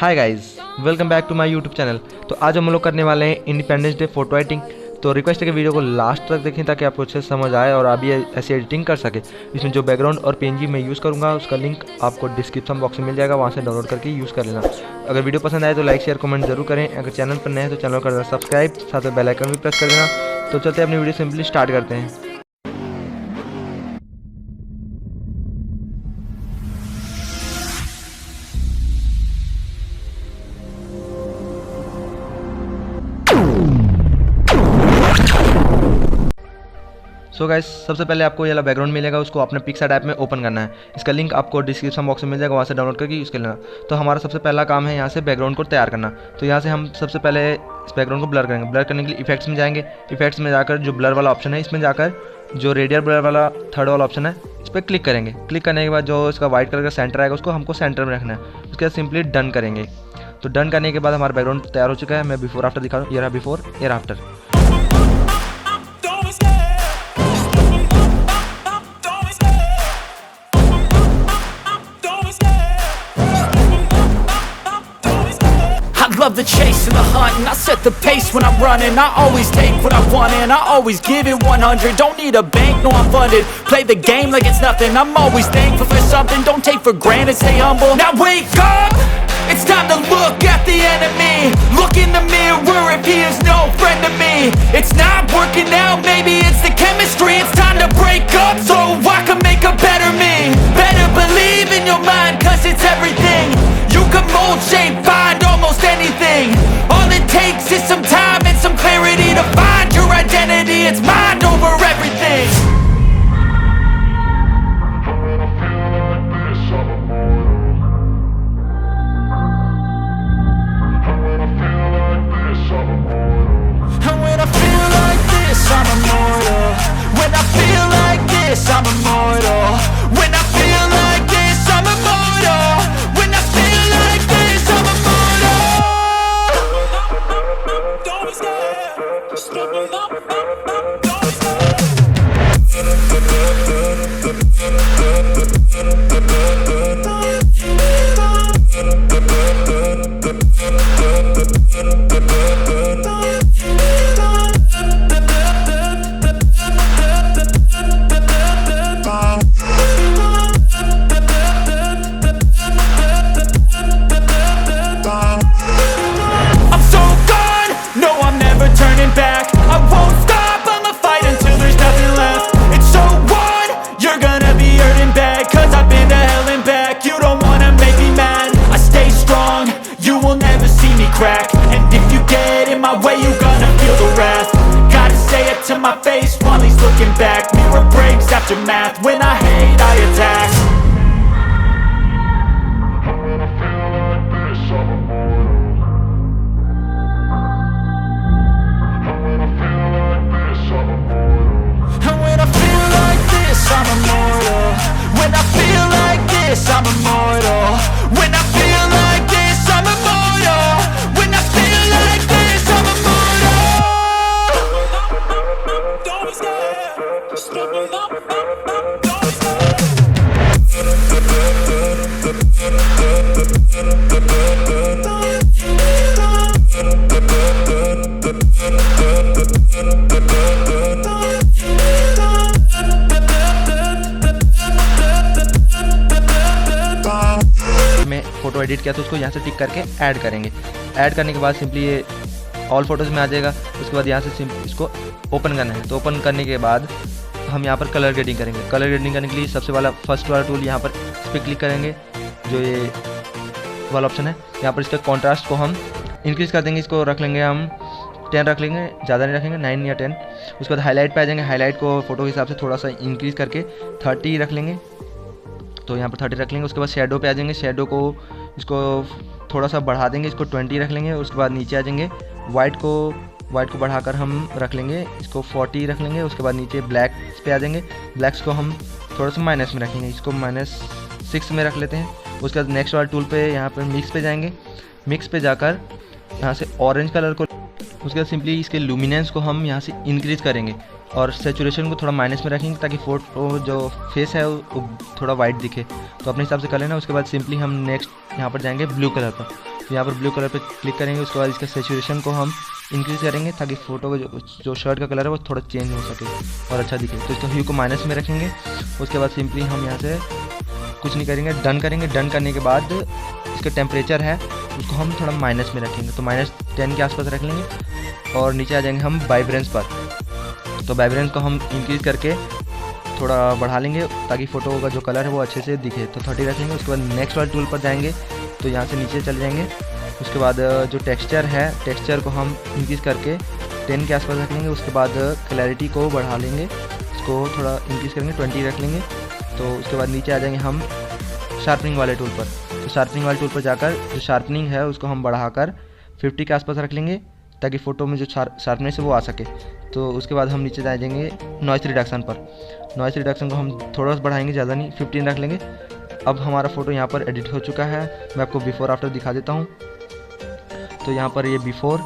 Hi guys, welcome back to my YouTube channel. तो आज हम लोग करने वाले हैं इंडिपेंडेंस डे फोटो एडिटिंग। तो रिक्वेस्ट है कि वीडियो को लास्ट तक देखें ताकि आपको अच्छे से समझ आए और आप भी ऐसी एडिटिंग कर सके। इसमें जो बैकग्राउंड और पीएनजी मैं यूज़ करूँगा उसका लिंक आपको डिस्क्रिप्शन बॉक्स में मिल जाएगा, वहाँ से डाउनलोड करके यूज़ कर लेना। अगर वीडियो पसंद आए तो लाइक शेयर कमेंट जरूर करें। अगर चैनल पर नए हैं तो चैनल को कर देना सब्सक्राइब, साथ में बेल आइकन भी प्रेस कर देना। तो चलते अपनी वीडियो सिंपली स्टार्ट करते हैं। सो गाइस, सबसे पहले आपको ये वाला बैकग्राउंड मिलेगा, उसको अपने पिक्सआर्ट ऐप में ओपन करना है। इसका लिंक आपको डिस्क्रिप्शन बॉक्स में मिल जाएगा, वहाँ से डाउनलोड करके यूज़ कर लेना। तो हमारा सबसे पहला काम है यहाँ से बैकग्राउंड को तैयार करना। तो यहाँ से हम सबसे पहले इस बैकग्राउंड को ब्लर करेंगे। ब्लर करने के लिए इफेक्ट्स में जाएंगे। इफेक्ट्स में जाकर जो ब्लर वाला ऑप्शन है इसमें जाकर जो रेडियल ब्लर वाला थर्ड वाला ऑप्शन है इस पर क्लिक करेंगे। क्लिक करने के बाद जो इसका व्हाइट कलर का सेंटर आएगा उसको हमको सेंटर में रखना है। उसके बाद सिंपली डन करेंगे। तो डन करने के बाद हमारा बैकग्राउंड तैयार हो चुका है। मैं बिफोर आफ्टर दिखा दूँ, ये रहा बिफोर, ये रहा after. Love the chase and the hunt, and I set the pace when I'm running. I always take what I want and I always give it 100. Don't need a bank, no I'm funded. Play the game like it's nothing. I'm always thankful for something. Don't take for granted, stay humble. Now wake up, it's time to look at the enemy. Look in the mirror if he is no friend to me. It's not working out, maybe it's the chemistry. It's time to break up so I can make a better me. Better believe in your mind, cause it's everything. You can mold, shape, find almost anything. All it takes is some time and some clarity to find your identity. It's mind over everything. And when I feel like this, I'm immortal. When I feel like this, I'm immortal. When I feel like this, I'm immortal. When I feel like this, I'm immortal. Don't be scared. Just open up. Don't be scared. I'm so gone, no I'm never turning back. I won't stop, I'ma fight until there's nothing left. It's so on, you're gonna be hurting bad. Cause I've been to hell and back. You don't wanna make me mad. I stay strong, you will never see me crack. And if you get in my way, you gonna feel the wrath. Gotta say it to my face while he's looking back. Mirror breaks after math, when I hate I attack. And when I feel like this, I'm immortal. When I feel like this, I'm immortal. When I feel like this, I'm immortal. When I feel like this, I'm immortal. Don't be scared. Just open up. Don't be scared. मैं photo edit किया तो उसको यहाँ से टिक करके add करेंगे। Add करने के बाद सिंपली ये ऑल फोटोज़ में आ जाएगा। उसके बाद यहाँ से इसको ओपन करना है। तो ओपन करने के बाद हम यहाँ पर कलर ग्रेडिंग करेंगे। कलर ग्रेडिंग करने के लिए सबसे वाला फर्स्ट वाला टूल यहाँ पर इस पर क्लिक करेंगे। जो ये वाला ऑप्शन है यहाँ पर इसका कॉन्ट्रास्ट को हम इंक्रीज़ कर देंगे। इसको रख लेंगे हम 10 रख लेंगे, ज़्यादा नहीं रखेंगे, 9 या 10। उसके बाद हाईलाइट पे आ जाएंगे। हाईलाइट को फ़ोटो के हिसाब से थोड़ा सा इंक्रीज़ करके 30 रख लेंगे। तो यहाँ पर 30 रख लेंगे। उसके बाद शेडो पे आ जाएंगे। शेडो को इसको थोड़ा सा बढ़ा देंगे, इसको 20 रख लेंगे। उसके बाद नीचे आ जाएंगे। वाइट को बढ़ाकर हम रख लेंगे, इसको 40 रख लेंगे। उसके बाद नीचे ब्लैक्स पे आ जाएंगे। ब्लैक्स को हम थोड़ा सा माइनस में रखेंगे, इसको -6 में रख लेते हैं। उसके बाद नेक्स्ट वाला टूल पे यहाँ पर मिक्स पे जाएंगे। मिक्स पे जाकर यहाँ से ऑरेंज कलर को उसके बाद सिंपली इसके लुमिनेंस को हम यहाँ से इंक्रीज़ करेंगे और सैचुरेशन को थोड़ा माइनस में रखेंगे ताकि फोटो जो फेस है वो थोड़ा वाइट दिखे। तो अपने हिसाब से कर लेना। उसके बाद सिंपली हम नेक्स्ट यहाँ पर जाएंगे ब्लू कलर पर। तो यहाँ पर ब्लू कलर पे क्लिक करेंगे। उसके बाद इसका सेचुरेशन को हम इंक्रीज़ करेंगे ताकि फ़ोटो का जो शर्ट का कलर है वो थोड़ा चेंज हो सके और अच्छा दिखे। तो इसका ह्यू को माइनस में रखेंगे। उसके बाद सिंपली हम यहाँ से कुछ नहीं करेंगे, डन करेंगे। डन करने के बाद इसका टेम्परेचर है उसको हम थोड़ा माइनस में रखेंगे, तो -10 के आसपास रख लेंगे। और नीचे आ जाएंगे हम वाइब्रेंस पर, तो वाइब्रेंस को हम इंक्रीज़ करके थोड़ा बढ़ा लेंगे ताकि फ़ोटो का जो कलर है वो अच्छे से दिखे, तो 30 रखेंगे। उसके बाद नेक्स्ट वाले टूल पर जाएंगे, तो यहाँ से नीचे चले जाएंगे। उसके बाद जो टेक्सचर है, टेक्सचर को हम इंक्रीज़ करके 10 के आसपास रख लेंगे। उसके बाद क्लैरिटी को बढ़ा लेंगे, इसको थोड़ा इंक्रीज़ करेंगे, 20 रख लेंगे। तो उसके बाद नीचे आ जाएंगे हम शार्पनिंग वाले टूल पर, तो शार्पनिंग वाले टूल पर जाकर जो शार्पनिंग है उसको हम बढ़ाकर 50 के आसपास रख लेंगे ताकि फ़ोटो में जो शार्पनेस है वो आ सके। तो उसके बाद हम नीचे आ जाएंगे नॉइस रिडक्शन पर। नॉइस रिडक्शन को हम थोड़ा सा बढ़ाएंगे, ज़्यादा नहीं, 15 रख लेंगे। अब हमारा फ़ोटो यहाँ पर एडिट हो चुका है। मैं आपको बिफ़ोर आफ्टर दिखा देता हूँ। तो यहाँ पर ये बिफ़ोर,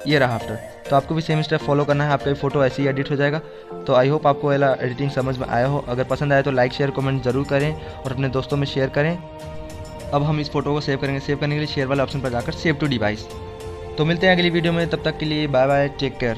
ये रहा आफ्टर। तो आपको भी सेम स्टेप फॉलो करना है, आपका भी फ़ोटो ऐसे ही एडिट हो जाएगा। तो आई होप आपको वाला एडिटिंग समझ में आया हो। अगर पसंद आए तो लाइक शेयर कमेंट ज़रूर करें और अपने दोस्तों में शेयर करें। अब हम इस फ़ोटो को सेव करेंगे। सेव करने के लिए शेयर वाले ऑप्शन पर जाकर सेव टू डिवाइस। तो मिलते हैं अगली वीडियो में, तब तक के लिए बाय बाय, टेक केयर।